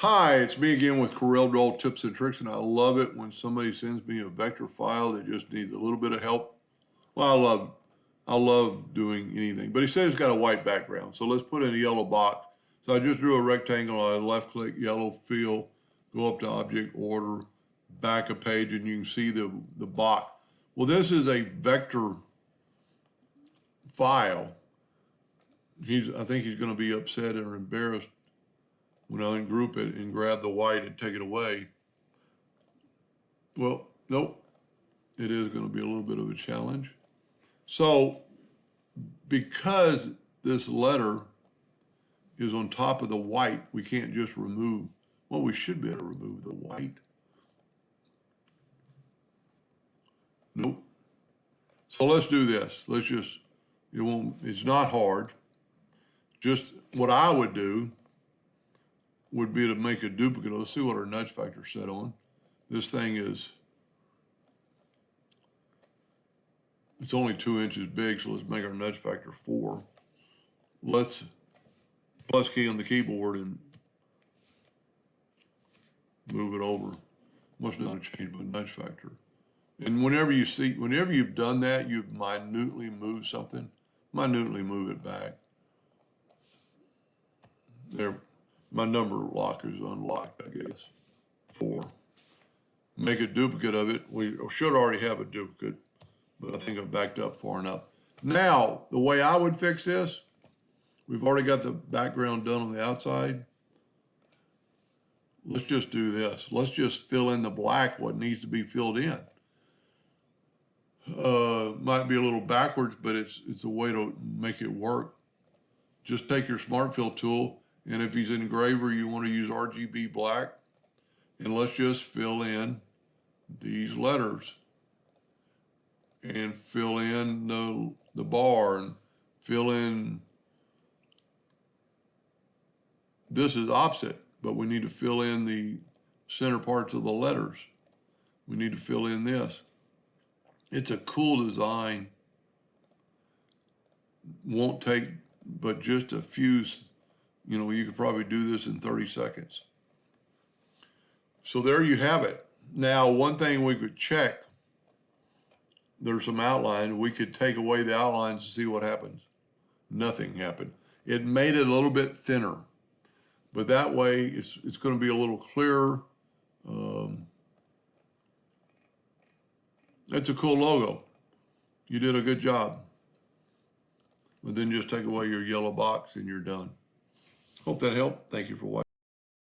Hi, it's me again with Corel Draw Tips and Tricks, and I love it when somebody sends me a vector file that just needs a little bit of help. Well, I love doing anything, but he says it's got a white background, so let's put in a yellow box. So I just drew a rectangle. I left-click, yellow fill, go up to Object, Order, back a page, and you can see the box. Well, this is a vector file. I think he's going to be upset or embarrassed when I ungroup it and grab the white and take it away. Well, nope, it is going to be a little bit of a challenge. So because this letter is on top of the white, we can't just remove, well, we should be able to remove the white. Nope. So let's do this. It's not hard. Just what I would do would be to make a duplicate. Let's see what our nudge factor set on. This thing it's only 2 inches big, so let's make our nudge factor 4. Let's plus key on the keyboard and move it over. Must not change my nudge factor. And whenever you've done that, you've minutely moved something, minutely move it back. There, my number lock is unlocked, I guess. 4. Make a duplicate of it. We should already have a duplicate, but I think I backed up far enough. Now, the way I would fix this, we've already got the background done on the outside. Let's just do this. Let's just fill in the black, what needs to be filled in. Might be a little backwards, but it's a way to make it work. Just take your Smart Fill tool, and if he's an engraver, you want to use RGB black, and let's just fill in these letters and fill in the bar and fill in. This is opposite, but we need to fill in the center parts of the letters. We need to fill in this. It's a cool design. Won't take but just a few, you could probably do this in 30 seconds. So there you have it. Now, one thing we could check, there's some outline. We could take away the outlines to see what happens. Nothing happened. It made it a little bit thinner, but that way it's going to be a little clearer. It's a cool logo. You did a good job. But then just take away your yellow box and you're done. Hope that helped. Thank you for watching.